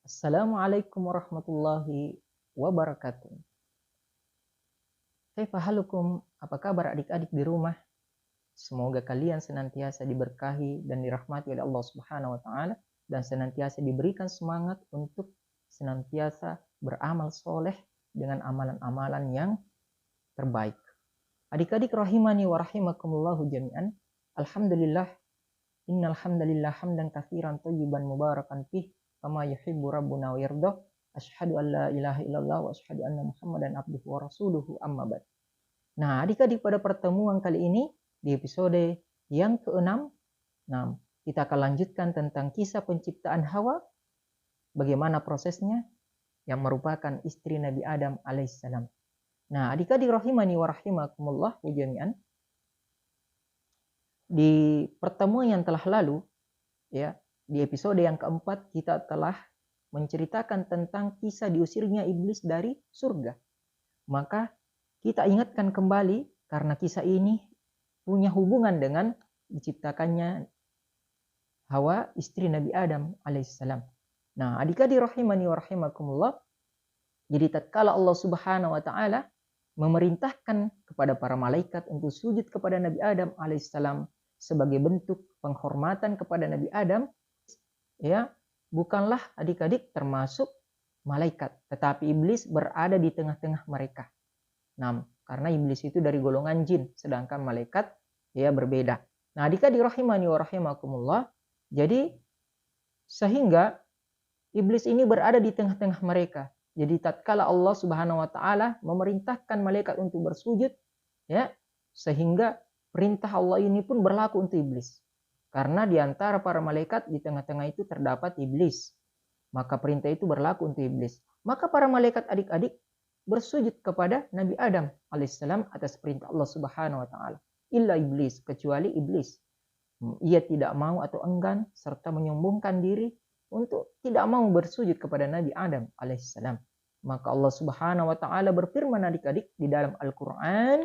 Assalamualaikum warahmatullahi wabarakatuh. Kaifa halukum? Apa kabar adik-adik di rumah? Semoga kalian senantiasa diberkahi dan dirahmati oleh Allah Subhanahu wa taala dan senantiasa diberikan semangat untuk senantiasa beramal soleh dengan amalan-amalan yang terbaik. Adik-adik rahimani wa rahimakumullahu jami'an. Alhamdulillah, innal hamdalillah hamdan katsiran thayyiban mubarakan fih kama yuhibbu rabbuna wa yardah. Asyhadu an la ilaha illallah wa asyhadu anna Muhammadan abduhu wa rasuluhu amma ba'd. Nah, adik-adik, pada pertemuan kali ini di episode yang ke-6, kita akan lanjutkan tentang kisah penciptaan Hawa, bagaimana prosesnya, yang merupakan istri Nabi Adam alaihissalam. Nah, adik-adik rahimani wa rahimakumullah jami'an, di pertemuan yang telah lalu, ya, di episode yang keempat kita telah menceritakan tentang kisah diusirnya iblis dari surga. Maka kita ingatkan kembali karena kisah ini punya hubungan dengan diciptakannya Hawa, istri Nabi Adam alaihissalam. Nah, adik-adik rahimani wa rahimakumullah, jadi tatkala Allah Subhanahu wa taala memerintahkan kepada para malaikat untuk sujud kepada Nabi Adam alaihissalam sebagai bentuk penghormatan kepada Nabi Adam, ya, bukanlah adik-adik termasuk malaikat, tetapi iblis berada di tengah-tengah mereka. Nah, karena iblis itu dari golongan jin, sedangkan malaikat ya berbeda. Nah, adik-adik rahimani wa rahimakumullah, jadi sehingga iblis ini berada di tengah-tengah mereka. Jadi tatkala Allah Subhanahu wa taala memerintahkan malaikat untuk bersujud, ya, sehingga perintah Allah ini pun berlaku untuk iblis. Karena di antara para malaikat di tengah-tengah itu terdapat iblis. Maka perintah itu berlaku untuk iblis. Maka para malaikat adik-adik bersujud kepada Nabi Adam alaihissalam atas perintah Allah Subhanahu wa taala. Illa iblis, kecuali iblis. Ia tidak mau atau enggan serta menyombongkan diri untuk tidak mau bersujud kepada Nabi Adam alaihissalam. Maka Allah Subhanahu wa taala berfirman adik-adik di dalam Al-Qur'an,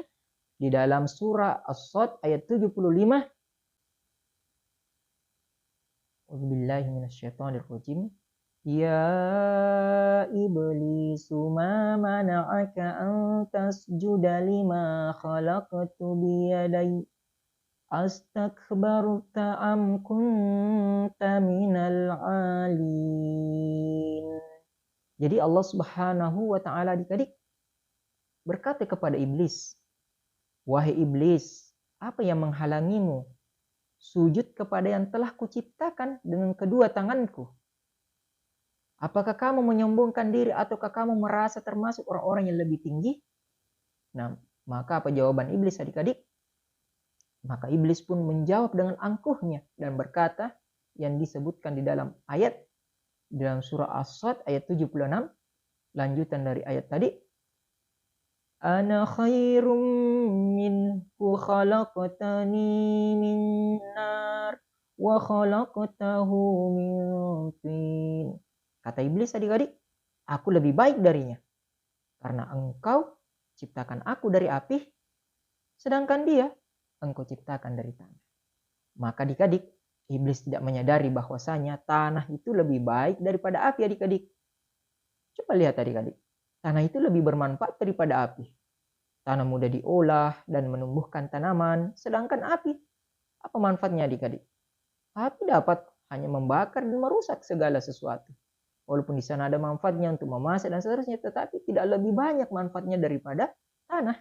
di dalam surah As-Sad ayat 75. A'udzubillahi minasyaitonirrajim. Ya iblisu ma mana'aka an tasjuda lima khalaqtu biyadai astakbarta am kunta minal alin. Jadi Allah Subhanahu wa taala adik-adik berkata kepada iblis, wahai iblis, apa yang menghalangimu sujud kepada yang telah kuciptakan dengan kedua tanganku? Apakah kamu menyombongkan diri ataukah kamu merasa termasuk orang-orang yang lebih tinggi? Nah, maka apa jawaban iblis adik-adik? Maka iblis pun menjawab dengan angkuhnya dan berkata yang disebutkan di dalam ayat, di dalam surah As-Sad ayat 76, lanjutan dari ayat tadi. Ana khairum minhu khalaqtani min nar wa khalaqtahu min tin. Kata iblis adik-adik, aku lebih baik darinya karena engkau ciptakan aku dari api, sedangkan dia engkau ciptakan dari tanah. Maka adik-adik, iblis tidak menyadari bahwasanya tanah itu lebih baik daripada api adik-adik. Coba lihat adik-adik, tanah itu lebih bermanfaat daripada api. Tanah mudah diolah dan menumbuhkan tanaman, sedangkan api, apa manfaatnya adik-adik? Api dapat hanya membakar dan merusak segala sesuatu. Walaupun di sana ada manfaatnya untuk memasak dan seterusnya, tetapi tidak lebih banyak manfaatnya daripada tanah.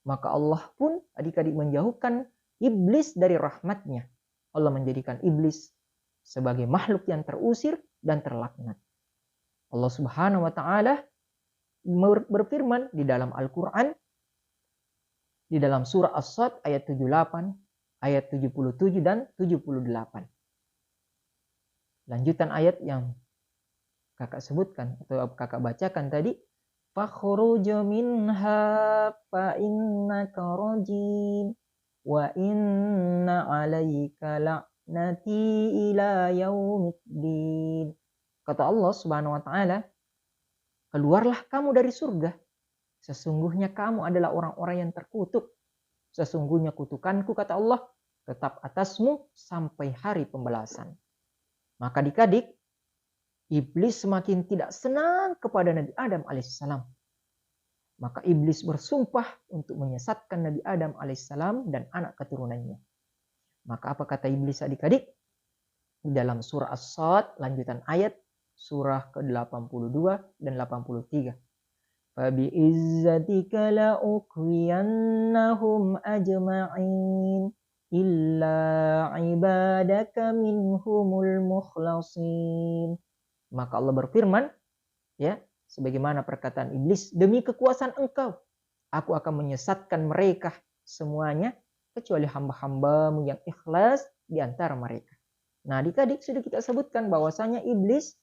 Maka Allah pun adik-adik menjauhkan iblis dari rahmatnya. Allah menjadikan iblis sebagai makhluk yang terusir dan terlaknat. Allah Subhanahu wa taala berfirman di dalam Al-Qur'an, di dalam surah As-Sad ayat 78, ayat 77 dan 78. Lanjutan ayat yang kakak sebutkan atau kakak bacakan tadi, fakhruj minha fa innaka rajim wa inna 'alaika la'nati ila yaumiddin. Kata Allah Subhanahu wa taala, keluarlah kamu dari surga. Sesungguhnya kamu adalah orang-orang yang terkutuk. Sesungguhnya kutukanku, kata Allah, tetap atasmu sampai hari pembalasan. Maka adik-adik, Iblis semakin tidak senang kepada Nabi Adam alaihissalam. Maka iblis bersumpah untuk menyesatkan Nabi Adam alaihissalam dan anak keturunannya. Maka apa kata iblis adik-adik? Di dalam surah As-Sad lanjutan ayat surah ke-82 dan 83. Fabi'izzatika la'uqwiyannahum ajma'in illa ibadaka minhumul mukhlasin. Maka Allah berfirman, ya, sebagaimana perkataan iblis, demi kekuasaan engkau, aku akan menyesatkan mereka semuanya, kecuali hamba-hambamu yang ikhlas di antara mereka. Nah, adik-adik sudah kita sebutkan bahwasanya iblis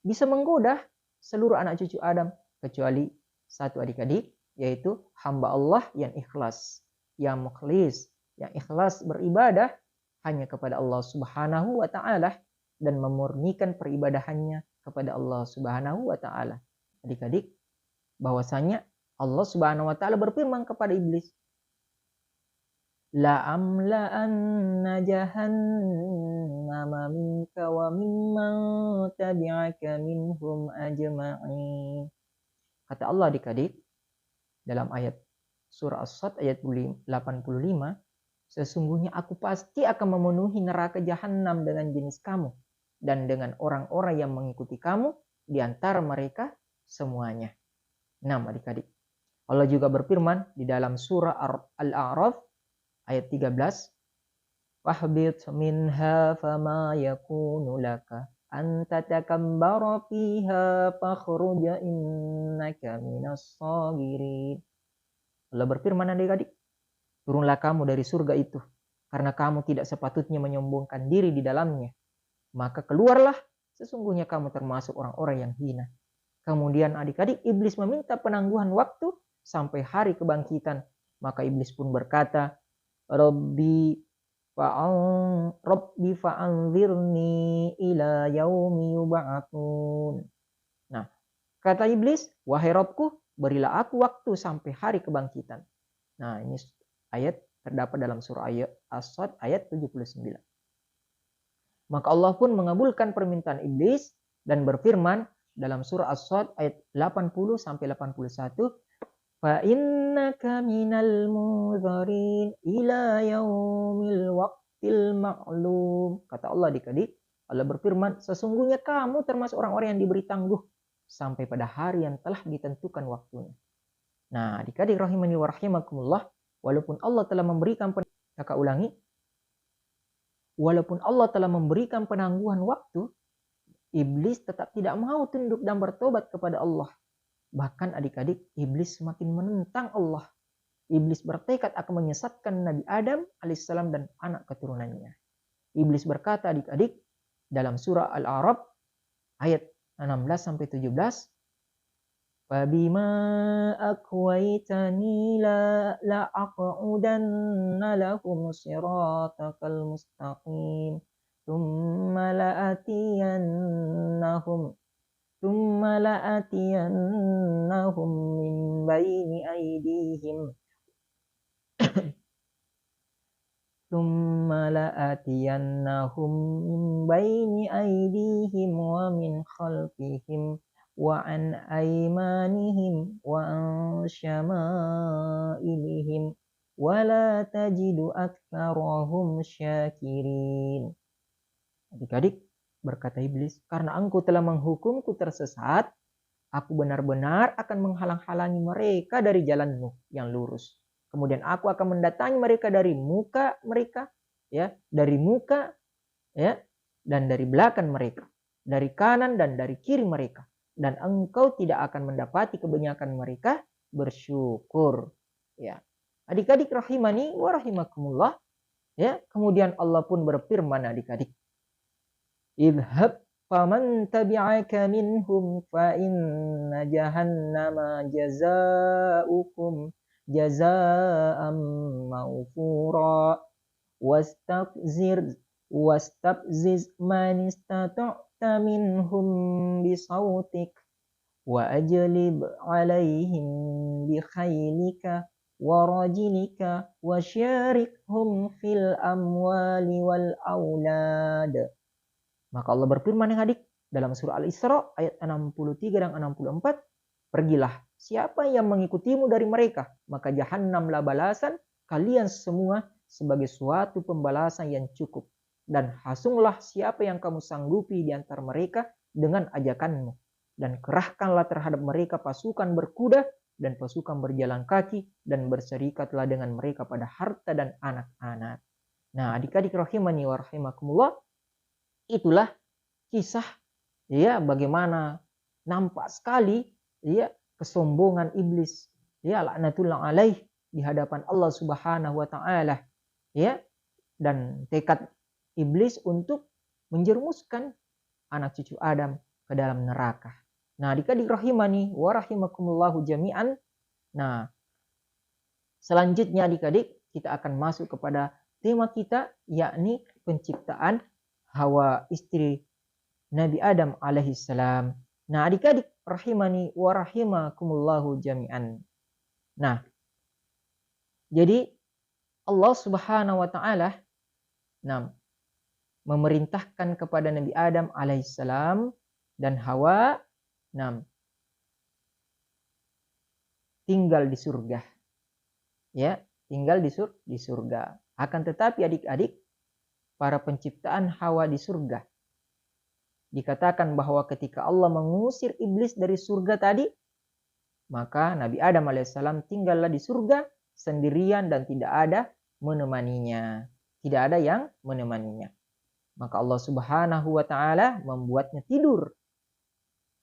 bisa menggoda seluruh anak cucu Adam, kecuali satu adik-adik, yaitu hamba Allah yang ikhlas, yang mukhlis, yang ikhlas beribadah hanya kepada Allah Subhanahu wa Ta'ala dan memurnikan peribadahannya kepada Allah Subhanahu wa Ta'ala. Adik-adik, bahwasanya Allah Subhanahu wa Ta'ala berfirman kepada iblis, la'amla'anna jahannama minka wa mimman tabi'aka minhum ajma'in. Kata Allah adik-adik dalam ayat surah As-Sad ayat 85, sesungguhnya aku pasti akan memenuhi neraka jahanam dengan jenis kamu dan dengan orang-orang yang mengikuti kamu di antara mereka semuanya. Nah, adik-adik, Allah juga berfirman di dalam surah Al-A'raf ayat 13, wahbit minha fama yakunu laka an tatakambara fiha fakhruja innaka minas sagirin. Allah berfirman adik-adik, turunlah kamu dari surga itu karena kamu tidak sepatutnya menyombongkan diri di dalamnya. Maka keluarlah, sesungguhnya kamu termasuk orang-orang yang hina. Kemudian adik-adik, iblis meminta penangguhan waktu sampai hari kebangkitan. Maka iblis pun berkata, Rabbi fa'anzirni ila yaumi yub'atsun. Nah, kata iblis, wahai Rabbku, berilah aku waktu sampai hari kebangkitan. Nah, ini ayat terdapat dalam surah As-Sad ayat 79. Maka Allah pun mengabulkan permintaan iblis dan berfirman dalam surah As-Sad ayat 80 sampai 81, fa innaka minal munzarin ila yaumil waqtil ma'lum. Kata Allah adik-adik, Allah berfirman, sesungguhnya kamu termasuk orang-orang yang diberi tangguh sampai pada hari yang telah ditentukan waktunya. Nah, adik-adik rahimani wa rahimakumullah, walaupun Allah telah memberikan walaupun Allah telah memberikan penangguhan waktu, iblis tetap tidak mau tunduk dan bertobat kepada Allah. Bahkan adik-adik, iblis semakin menentang Allah. Iblis bertekad akan menyesatkan Nabi Adam alaihissalam dan anak keturunannya. Iblis berkata adik-adik dalam surah Al-A'raf ayat 16-17, Fabima akwaitani la'aq'udanna lahum siratakal mustaqim thumma la'atiyannahum min baini aydihim wa min khalfihim wa an aymanihim wa an syama'ilihim wa la tajidu aktsarahum syakirin. Adik-adik, berkata iblis, karena engkau telah menghukumku tersesat, aku benar-benar akan menghalang-halangi mereka dari jalanmu yang lurus. Kemudian aku akan mendatangi mereka dari muka mereka, ya, dari muka, ya, dan dari belakang mereka, dari kanan dan dari kiri mereka. Dan engkau tidak akan mendapati kebanyakan mereka bersyukur. Ya, adik-adik rahimani wa rahimakumullah. Ya, kemudian Allah pun berfirman adik-adik, idhab faman tabi'aka minhum fa inna jahannama jazaukum jazaa'an mawfura wastabziz man istata'ta minhum bisautik wa ajlib alaihim bi khaylika wa rajilika wa syarikhum fil amwali wal aulad. Maka Allah berfirman yang adik, Dalam surah Al-Isra ayat 63 dan 64, pergilah siapa yang mengikutimu dari mereka, maka jahannamlah balasan kalian semua sebagai suatu pembalasan yang cukup. Dan hasunglah siapa yang kamu sanggupi di antara mereka dengan ajakanmu. Dan kerahkanlah terhadap mereka pasukan berkuda dan pasukan berjalan kaki, dan berserikatlah dengan mereka pada harta dan anak-anak. Nah, adik-adik rahimani wa rahimakumullah, itulah kisah ya bagaimana nampak sekali ya kesombongan iblis ya laknatullah alaih di hadapan Allah Subhanahu wa taala ya, dan tekad iblis untuk menjerumuskan anak cucu Adam ke dalam neraka. Nah, adik-adik rahimani wa rahimakumullahu jami'an. Nah, selanjutnya adik-adik kita akan masuk kepada tema kita, yakni penciptaan Hawa istri Nabi Adam alaihissalam. Nah, adik-adik rahimani wa rahimakumullahu jami'an. Nah, jadi Allah Subhanahu wa taala memerintahkan kepada Nabi Adam alaihissalam dan Hawa tinggal di surga. Ya, tinggal di surga. Akan tetapi adik-adik, para penciptaan Hawa di surga, dikatakan bahwa ketika Allah mengusir iblis dari surga tadi, maka Nabi Adam alaihissalam tinggallah di surga sendirian dan tidak ada menemaninya. Tidak ada yang menemaninya. Maka Allah Subhanahu wa taala membuatnya tidur.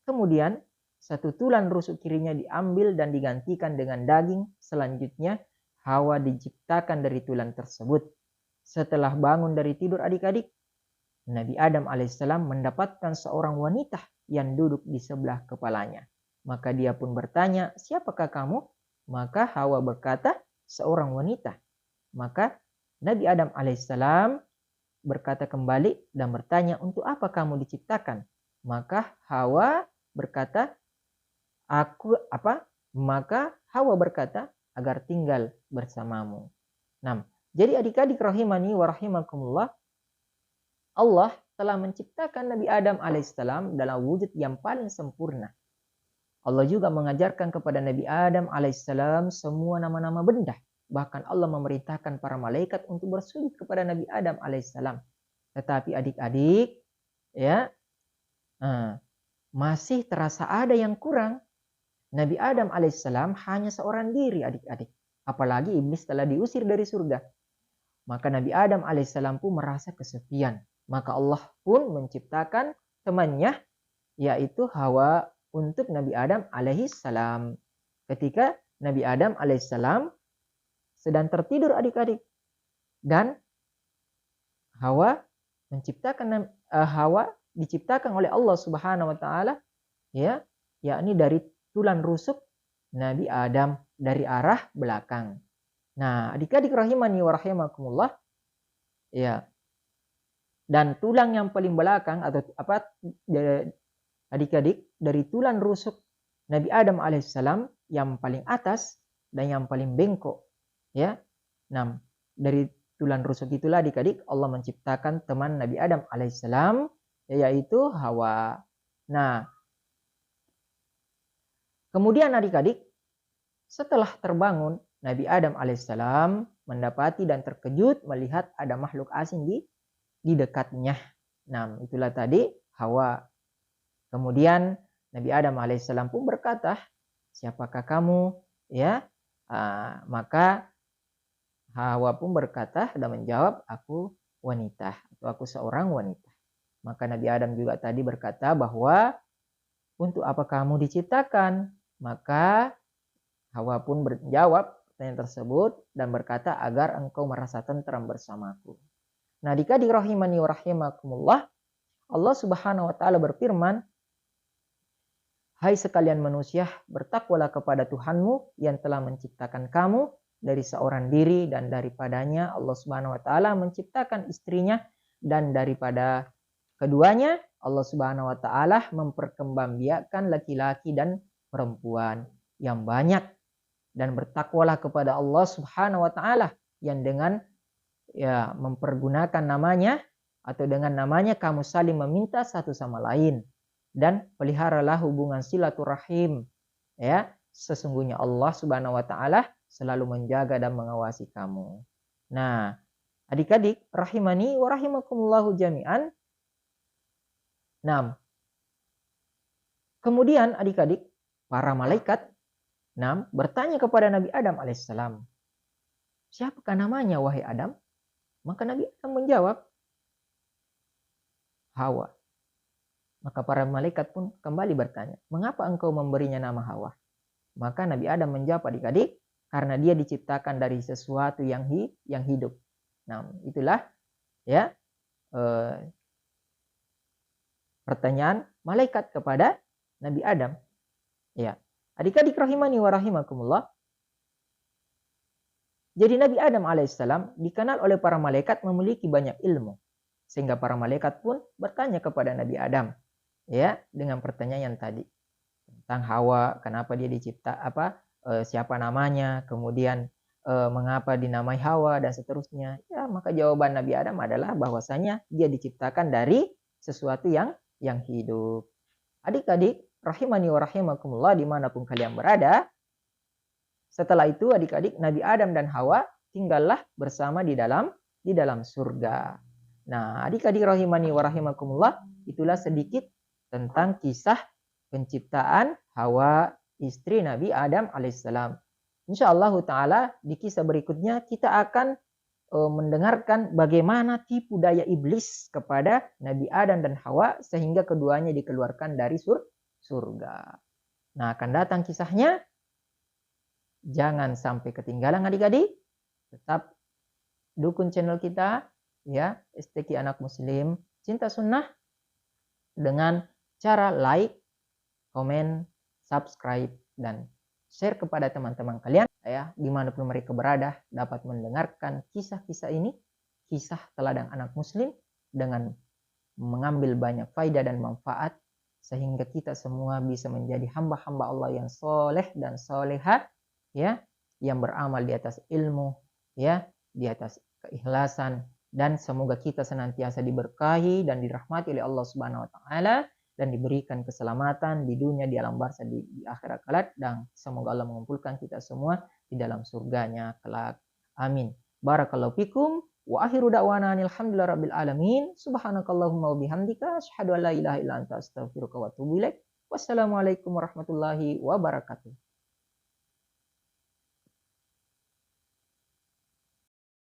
Kemudian satu tulang rusuk kirinya diambil dan digantikan dengan daging. Selanjutnya Hawa diciptakan dari tulang tersebut. Setelah bangun dari tidur adik-adik, Nabi Adam alaihissalam mendapatkan seorang wanita yang duduk di sebelah kepalanya. Maka dia pun bertanya, siapakah kamu? Maka Hawa berkata, seorang wanita. Maka Nabi Adam alaihissalam berkata kembali dan bertanya, untuk apa kamu diciptakan? Maka Hawa berkata, Maka Hawa berkata, agar tinggal bersamamu. Nah, jadi adik-adik rahimani wa rahimakumullah, Allah telah menciptakan Nabi Adam alaihissalam dalam wujud yang paling sempurna. Allah juga mengajarkan kepada Nabi Adam alaihissalam semua nama-nama benda. Bahkan Allah memerintahkan para malaikat untuk bersujud kepada Nabi Adam alaihissalam. Tetapi adik-adik, ya, masih terasa ada yang kurang. Nabi Adam alaihissalam hanya seorang diri adik-adik. Apalagi iblis telah diusir dari surga. Maka Nabi Adam alaihissalam pun merasa kesepian. Maka Allah pun menciptakan temannya, yaitu Hawa untuk Nabi Adam alaihissalam. Ketika Nabi Adam alaihissalam sedang tertidur adik-adik, dan Hawa diciptakan oleh Allah Subhanahu wa taala, ya, yakni dari tulang rusuk Nabi Adam dari arah belakang. Nah, adik-adik rahimani wa rahimakumullah, ya. Dan tulang yang paling belakang atau adik-adik, dari tulang rusuk Nabi Adam alaihissalam yang paling atas dan yang paling bengkok, ya. Nah, dari tulang rusuk itulah adik-adik Allah menciptakan teman Nabi Adam alaihissalam, yaitu Hawa. Nah, kemudian adik-adik, setelah terbangun, Nabi Adam alaihissalam mendapati dan terkejut melihat ada makhluk asing di dekatnya. Nah, itulah tadi Hawa. Kemudian Nabi Adam alaihissalam pun berkata, siapakah kamu? Ya, maka Hawa pun berkata dan menjawab, aku wanita, atau aku seorang wanita. Maka Nabi Adam juga tadi berkata bahwa untuk apa kamu diciptakan? Maka Hawa pun menjawab pertanyaan tersebut dan berkata, agar engkau merasa tentram bersamaku. Nah, adik-adik rahimani wa rahimakumullah, Allah Subhanahu wa taala berfirman, hai sekalian manusia, bertakwalah kepada Tuhanmu yang telah menciptakan kamu dari seorang diri, dan daripadanya Allah Subhanahu wa taala menciptakan istrinya, dan daripada keduanya Allah Subhanahu wa taala memperkembangbiakkan laki-laki dan perempuan yang banyak. Dan bertakwalah kepada Allah Subhanahu wa taala yang dengan mempergunakan namanya, atau dengan namanya kamu saling meminta satu sama lain. dan peliharalah hubungan silaturahim. Ya, sesungguhnya Allah Subhanahu wa taala selalu menjaga dan mengawasi kamu. Nah, adik-adik rahimani wa rahimakumullahu jami'an. Nah, kemudian adik-adik para malaikat bertanya kepada Nabi Adam alaihissalam, siapakah namanya wahai Adam? Maka Nabi Adam menjawab, Hawa. Maka para malaikat pun kembali bertanya, mengapa engkau memberinya nama Hawa? Maka Nabi Adam menjawab adik-adik, karena dia diciptakan dari sesuatu yang hidup. Nah, itulah ya pertanyaan malaikat kepada Nabi Adam. Ya, adik-adik rahimani wa rahimakumullah. Jadi Nabi Adam alaihissalam dikenal oleh para malaikat memiliki banyak ilmu, sehingga para malaikat pun bertanya kepada Nabi Adam, ya, dengan pertanyaan tadi tentang Hawa, kenapa dia dicipta, siapa namanya, kemudian mengapa dinamai Hawa dan seterusnya. Ya, maka jawaban Nabi Adam adalah bahwasanya dia diciptakan dari sesuatu yang hidup. Adik-adik rahimani wa rahimakumullah dimanapun kalian berada. Setelah itu adik-adik Nabi Adam dan Hawa tinggallah bersama di dalam surga. Nah, adik-adik rahimani wa rahimakumullah, itulah sedikit tentang kisah penciptaan Hawa, istri Nabi Adam alaihissalam. Insyaallah taala di kisah berikutnya kita akan mendengarkan bagaimana tipu daya iblis kepada Nabi Adam dan Hawa sehingga keduanya dikeluarkan dari surga. Nah, akan datang kisahnya. Jangan sampai ketinggalan adik-adik. Tetap dukung channel kita ya, STQ Anak Muslim Cinta Sunnah dengan cara like, komen, subscribe dan share kepada teman-teman kalian ya, dimanapun mereka berada dapat mendengarkan kisah-kisah ini, kisah teladan anak muslim dengan mengambil banyak faedah dan manfaat sehingga kita semua bisa menjadi hamba-hamba Allah yang soleh dan solehat ya, yang beramal di atas ilmu ya, di atas keikhlasan, dan semoga kita senantiasa diberkahi dan dirahmati oleh Allah Subhanahu wa taala dan diberikan keselamatan di dunia, di alam barzah, di akhirat kelak, dan semoga Allah mengumpulkan kita semua di dalam surganya kelak. Amin. Barakallahu fikum wa akhiru da'wana alhamdulillahi rabbil alamin. Subhanakallahumma wa bihamdika asyhadu an la ilaha illa anta astaghfiruka wa atubu ilaik. Wassalamualaikum warahmatullahi wabarakatuh.